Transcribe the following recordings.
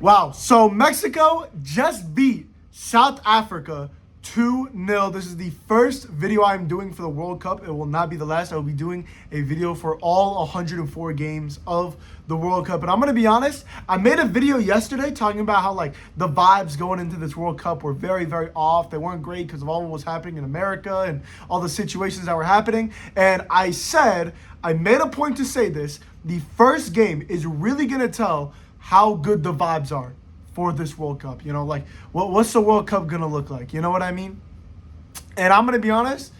Wow. So Mexico just beat South Africa 2-0. This is the first video I'm doing for the World Cup. It will not be the last. I will be doing a video for all 104 games of the World Cup. And I'm going to be honest, I made a video yesterday talking about how like the vibes going into this World Cup were very, very off. They weren't great because of all what was happening in America and all the situations that were happening. And I made a point to say this, the first game is really going to tell how good the vibes are for this World Cup. You know, like what's the World Cup gonna look like? You know what I mean? And I'm gonna be honest,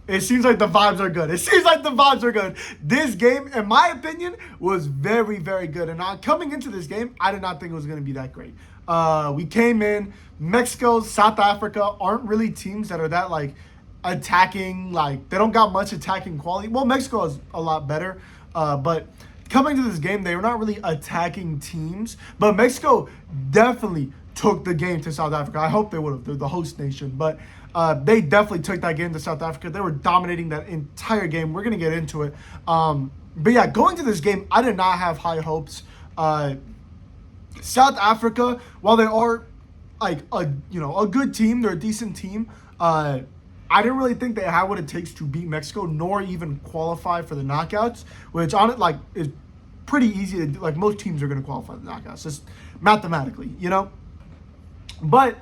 it seems like the vibes are good. It seems like the vibes are good. This game, in my opinion, was very, very good. And coming into this game, I did not think it was gonna be that great. We came in, Mexico, South Africa aren't really teams that are that like attacking, like they don't got much attacking quality. Well, Mexico is a lot better, but coming to this game, they were not really attacking teams, but Mexico definitely took the game to South Africa. I hope they would have. They're the host nation, but they definitely took that game to South Africa. They were dominating that entire game. We're going to get into it. But yeah, going to this game, I did not have high hopes. South Africa, while they are like a good team, they're a decent team. I didn't really think they had what it takes to beat Mexico, nor even qualify for the knockouts, which on it like is pretty easy to do. Like most teams are going to qualify for the knockouts, just mathematically, you know. But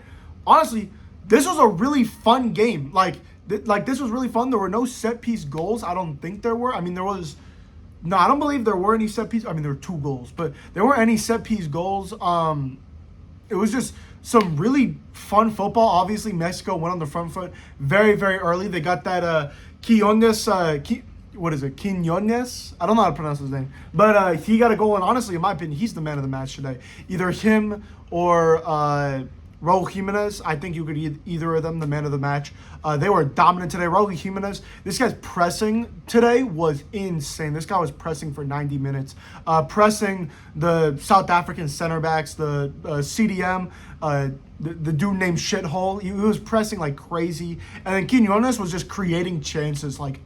honestly, this was a really fun game. Like this was really fun. There were no set piece goals. I don't think there were. I mean, I don't believe there were any set piece. I mean, there were 2 goals, but there weren't any set piece goals. It was just some really fun football. Obviously, Mexico went on the front foot very, very early. They got that Quinones, Quinones? I don't know how to pronounce his name. But he got a goal, and honestly, in my opinion, he's the man of the match today. Either him or Raul Jimenez. I think you could either of them the man of the match. They were dominant today. Raul Jimenez, this guy's pressing today was insane. This guy was pressing for 90 minutes. Pressing the South African center backs, the CDM, the dude named Shithole. He was pressing like crazy. And then Quinones was just creating chances like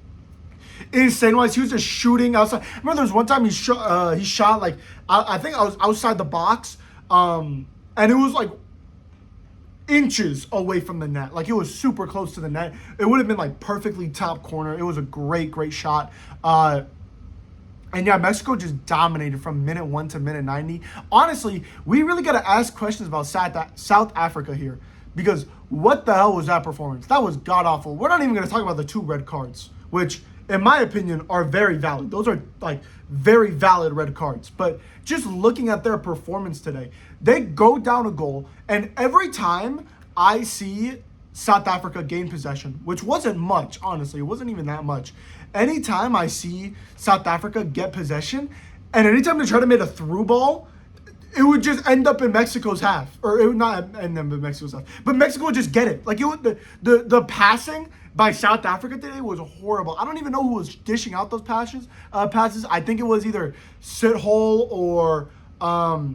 insane wise. He was just shooting outside. I remember there was one time he shot like I think I was outside the box, and it was like inches away from the net. Like it was super close to the net. It would have been like perfectly top corner. It was a great shot. And yeah, Mexico just dominated from minute 1 to minute 90. Honestly, we really got to ask questions about South Africa here, because what the hell was that performance? That was god awful. We're not even going to talk about the 2 red cards, which in my opinion are very valid. Those are like very valid red cards. But just looking at their performance today, they go down a goal, and every time I see South Africa gain possession, which wasn't much, honestly, it wasn't even that much. Anytime I see South Africa get possession, and anytime they try to make a through ball, it would just end up in Mexico's half, or it would not end up in Mexico's half, but Mexico would just get it. Like it would, the passing by South Africa today was horrible. I don't even know who was dishing out those passes. I think it was either Shithole or I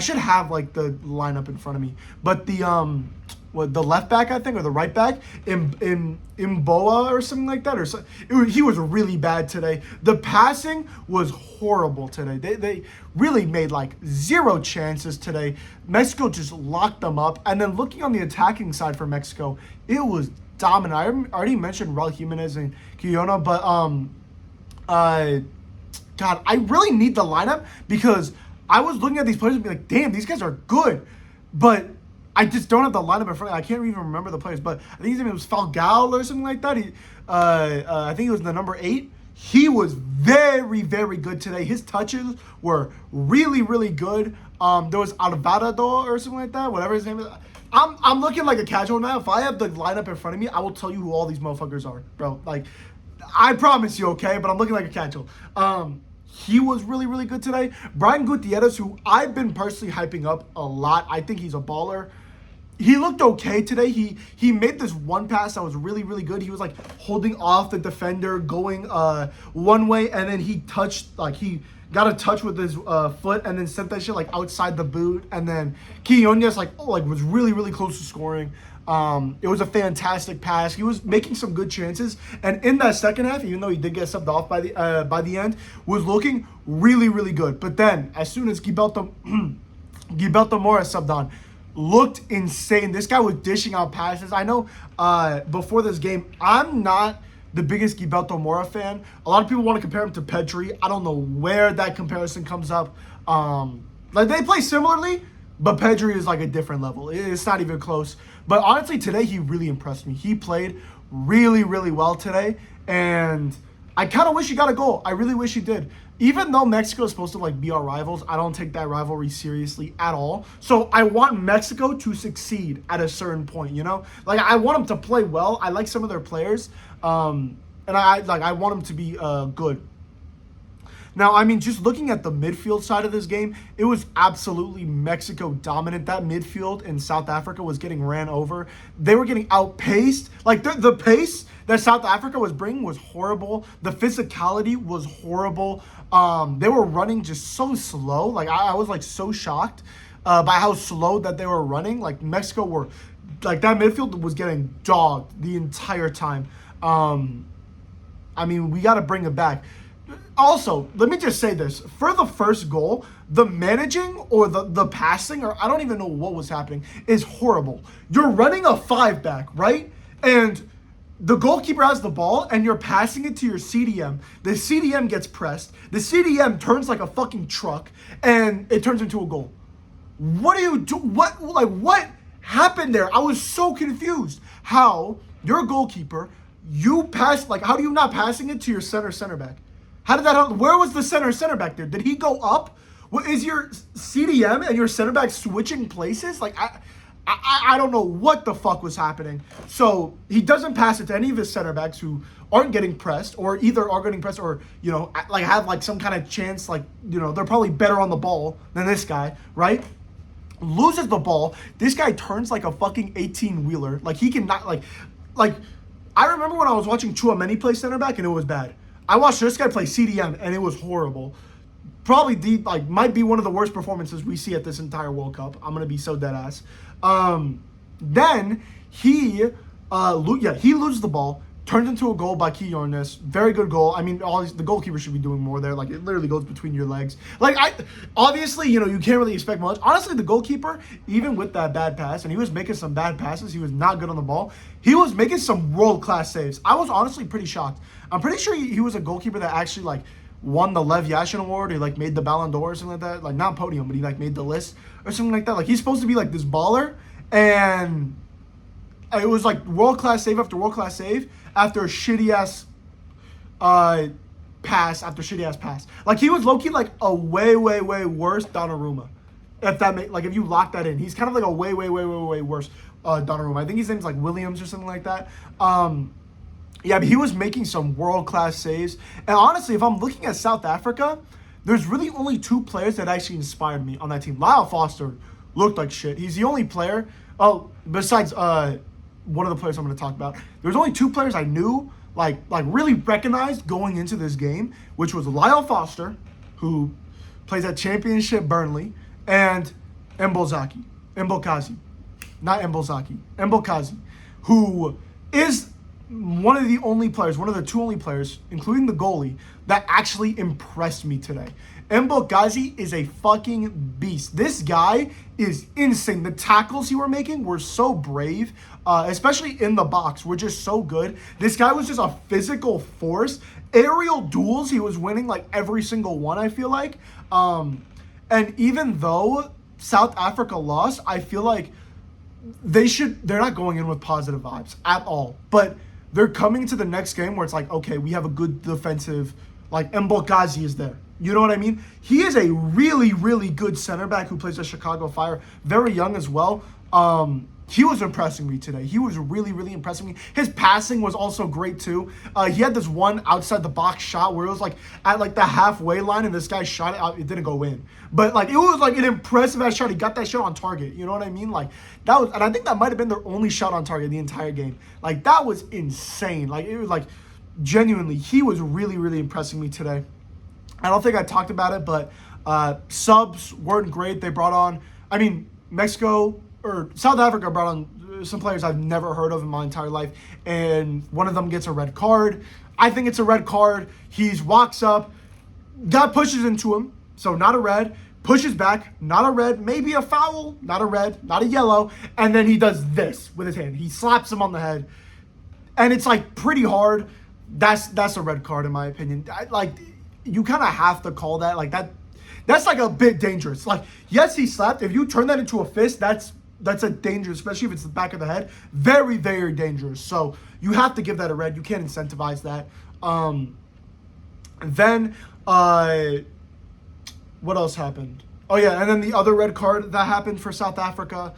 should have like the lineup in front of me, but the left back, I think, or the right back, in Mboa or something like that, or so, he was really bad today. The passing was horrible today. They really made like 0 chances today. Mexico just locked them up. And then looking on the attacking side for Mexico, it was dominant. I already mentioned Raul Jimenez and Quinones, but God, I really need the lineup, because I was looking at these players and be like, damn, these guys are good, but I just don't have the lineup in front of me. I can't even remember the players, but I think his name was Falcao or something like that. I think he was the number 8. He was very, very good today. His touches were really, really good. There was Alvarado or something like that, whatever his name is. I'm looking like a casual now. If I have the lineup in front of me, I will tell you who all these motherfuckers are, bro. Like, I promise you, okay? But I'm looking like a casual. He was really, really good today. Brian Gutierrez, who I've been personally hyping up a lot. I think he's a baller. He looked okay today. He made this one pass that was really, really good. He was like holding off the defender, going one way, and then he got a touch with his foot, and then sent that shit like outside the boot. And then Quinones was really, really close to scoring. It was a fantastic pass. He was making some good chances, and in that second half, even though he did get subbed off by the end, was looking really, really good. But then, as soon as Gilberto Gilberto Mora subbed on. Looked insane. This guy was dishing out passes. I know before this game, I'm not the biggest Gilberto Mora fan. A lot of people want to compare him to Pedri. I don't know where that comparison comes up. Like they play similarly, but Pedri is like a different level. It's not even close. But honestly, today he really impressed me. He played really, really well today. And I kind of wish he got a goal. I really wish he did. Even though Mexico is supposed to like be our rivals, I don't take that rivalry seriously at all. So I want Mexico to succeed at a certain point, you know? Like I want them to play well. I like some of their players. And I want them to be good. Now, I mean, just looking at the midfield side of this game, it was absolutely Mexico dominant. That midfield in South Africa was getting ran over. They were getting outpaced. Like, the pace that South Africa was bringing was horrible. The physicality was horrible. They were running just so slow. Like, I was, like, so shocked by how slow that they were running. Like, Mexico were, like, that midfield was getting dogged the entire time. I mean, we got to bring it back. Also, let me just say this. For the first goal, the managing or the passing, or I don't even know what was happening, is horrible. You're running a 5-back, right? And the goalkeeper has the ball, and you're passing it to your CDM. The CDM gets pressed. The CDM turns like a fucking truck, and it turns into a goal. What do you do? What happened there? I was so confused. How your goalkeeper, you pass, like, how do you not passing it to your center back? How did that happen? Where was the center back there? Did he go up? What, is your CDM and your center back switching places? Like, I don't know what the fuck was happening. So he doesn't pass it to any of his center backs who aren't getting pressed, or either are getting pressed, or, you know, like have like some kind of chance, like, you know, they're probably better on the ball than this guy, right? Loses the ball. This guy turns like a fucking 18-wheeler. Like, he cannot, like, I remember when I was watching Tchouaméni play center back and it was bad. I watched this guy play CDM and it was horrible. Probably might be one of the worst performances we see at this entire World Cup. I'm gonna be so dead ass. Then he loses the ball, turns into a goal by Quiñones. Very good goal. I mean, the goalkeeper should be doing more there. Like, it literally goes between your legs. Like, obviously, you know, you can't really expect much. Honestly, the goalkeeper, even with that bad pass, and he was making some bad passes, he was not good on the ball. He was making some world-class saves. I was honestly pretty shocked. I'm pretty sure he was a goalkeeper that actually, like, won the Lev Yashin Award. He, like, made the Ballon d'Or or something like that. Like, not podium, but he, like, made the list or something like that. Like, he's supposed to be, like, this baller, and it was, like, world-class save after world-class save after a shitty-ass pass after shitty-ass pass. Like, he was low-key, like, a way, way, way worse Donnarumma. If you lock that in. He's kind of like a way, way, way, way, way worse Donnarumma. I think his name's, like, Williams or something like that. Yeah, but he was making some world-class saves. And honestly, if I'm looking at South Africa, there's really only two players that actually inspired me on that team. Lyle Foster looked like shit. He's the only player, besides one of the players I'm going to talk about. There's only two players I knew, like really recognized going into this game, which was Lyle Foster, who plays at Championship Burnley, and Mbokani, who is one of the two only players, including the goalie, that actually impressed me today. Mbokani is a fucking beast. This guy is insane. The tackles he were making were so brave, especially in the box, were just so good. This guy was just a physical force. Aerial duels, he was winning like every single one, I feel like. And even though South Africa lost, I feel like they're not going in with positive vibes at all. But they're coming to the next game where it's like, okay, we have a good defensive, like Mbokani is there. You know what I mean? He is a really, really good center back who plays at Chicago Fire. Very young as well. He was impressing me today. He was really, really impressing me. His passing was also great too. He had this one outside the box shot where it was like at like the halfway line and this guy shot it out. It didn't go in. But like it was like an impressive ass shot. He got that shot on target. You know what I mean? Like that was, and I think that might have been their only shot on target the entire game. Like that was insane. Like it was like genuinely, he was really, really impressing me today. I don't think I talked about it, but subs weren't great. They brought on, South Africa brought on some players I've never heard of in my entire life, and one of them gets a red card. I think it's a red card. He walks up, guy pushes into him, so not a red, pushes back, not a red, maybe a foul, not a red, not a yellow, and then he does this with his hand. He slaps him on the head, and it's like pretty hard. That's a red card in my opinion. You kind of have to call that like that. That's like a bit dangerous. Like, yes, he slapped. If you turn that into a fist, that's a danger, especially if it's the back of the head. Very, very dangerous. So you have to give that a red. You can't incentivize that. Then what else happened? Oh yeah, and then the other red card that happened for South Africa.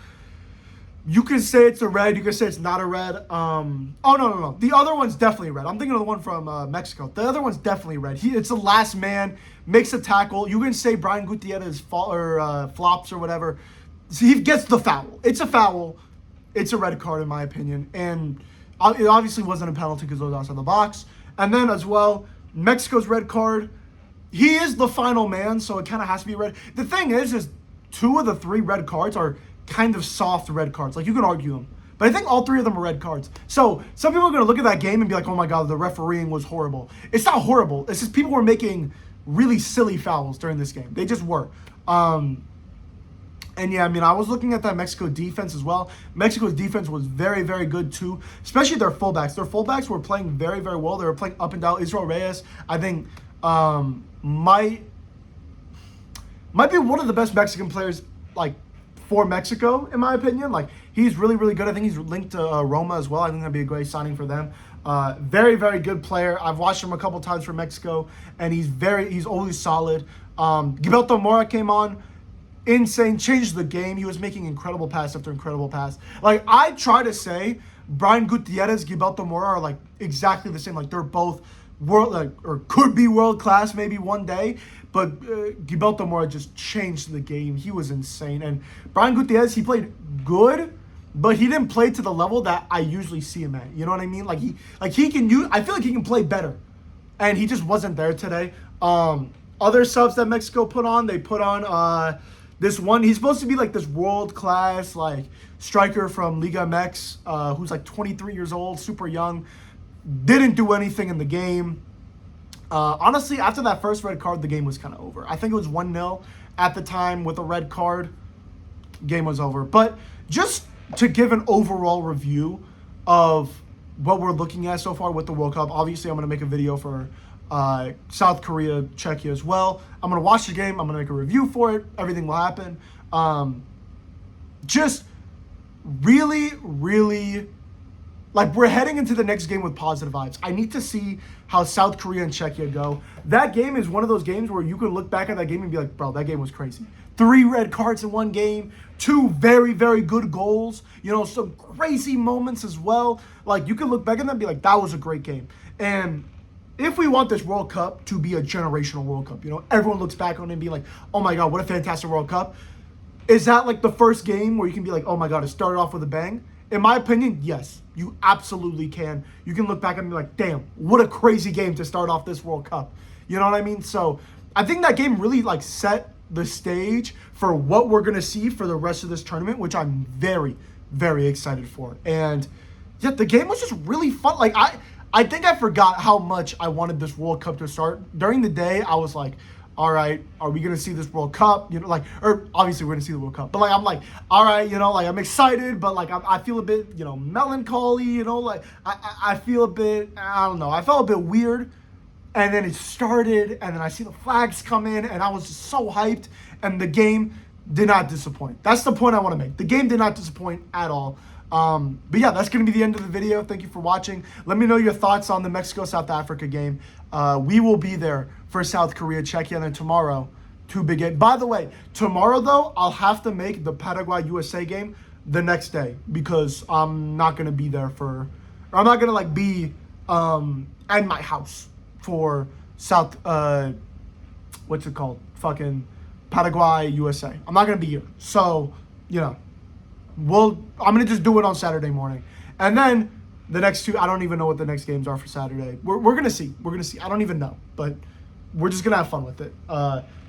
You can say it's a red. You can say it's not a red. Oh, no. The other one's definitely red. I'm thinking of the one from Mexico. The other one's definitely red. It's the last man, makes a tackle. You can say Brian Gutierrez flops or whatever. So he gets the foul. It's a foul. It's a red card in my opinion. And it obviously wasn't a penalty because it was outside the box. And then as well, Mexico's red card. He is the final man, so it kind of has to be red. The thing is 2 of the 3 red cards are kind of soft red cards. Like, you can argue them. But I think all 3 of them are red cards. So some people are going to look at that game and be like, oh my God, the refereeing was horrible. It's not horrible. It's just people were making really silly fouls during this game. They just were. And yeah, I mean, I was looking at that Mexico defense as well. Mexico's defense was very, very good too, especially their fullbacks. Their fullbacks were playing very, very well. They were playing up and down. Israel Reyes, I think, might be one of the best Mexican players, like, for Mexico, in my opinion. Like, he's really, really good. I think he's linked to Roma as well. I think that'd be a great signing for them. Very, very good player. I've watched him a couple times for Mexico, and he's always solid. Gilberto Mora came on, insane, changed the game. He was making incredible pass after incredible pass. Like, I try to say Brian Gutierrez, Gilberto Mora are like exactly the same. Like, they're both world, like, or could be world class maybe one day. But Gilberto Mora just changed the game. He was insane. And Brian Gutierrez, he played good, but he didn't play to the level that I usually see him at. You know what I mean? He can use. I feel like he can play better, and he just wasn't there today. Other subs that Mexico put on, they put on this one. He's supposed to be like this world class like striker from Liga MX, who's like 23 years old, super young. Didn't do anything in the game. Honestly, after that first red card, the game was kind of over. I think it was 1-0 at the time with a red card. Game was over. But just to give an overall review of what we're looking at so far with the World Cup, obviously I'm going to make a video for South Korea, Czechia as well. I'm going to watch the game. I'm going to make a review for it. Everything will happen. Just really, really... like, we're heading into the next game with positive vibes. I need to see how South Korea and Czechia go. That game is one of those games where you can look back at that game and be like, bro, that game was crazy. 3 red cards in one game, 2 very, very good goals, some crazy moments as well. Like, you can look back at that and be like, that was a great game. And if we want this World Cup to be a generational World Cup, everyone looks back on it and be like, oh my God, what a fantastic World Cup. Is that like the first game where you can be like, oh my God, it started off with a bang? In my opinion, yes, you absolutely can. You can look back and be like, damn, what a crazy game to start off this World Cup. You know what I mean? So I think that game really like set the stage for what we're going to see for the rest of this tournament, which I'm very, very excited for. And yeah, the game was just really fun. Like, I think I forgot how much I wanted this World Cup to start. During the day, I was like, all right, are we going to see this World Cup? Or obviously we're going to see the World Cup. But, like, I'm like, all right, I'm excited, but, like, I feel a bit, melancholy, like, I feel a bit, I don't know. I felt a bit weird. And then it started, and then I see the flags come in, and I was just so hyped. And the game did not disappoint. That's the point I want to make. The game did not disappoint at all. But yeah, that's going to be the end of the video. Thank you for watching. Let me know your thoughts on the Mexico-South Africa game. We will be there for South Korea, Czechia, and then tomorrow, 2 big games. By the way, tomorrow, though, I'll have to make the Paraguay-USA game the next day because I'm not going to be there I'm not going to, like, be at my house for South, what's it called? Fucking Paraguay-USA. I'm not going to be here. So, I'm going to just do it on Saturday morning. And then the next 2, I don't even know what the next games are for Saturday. We're going to see. We're going to see. I don't even know. But we're just going to have fun with it.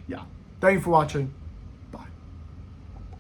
Yeah. Thank you for watching.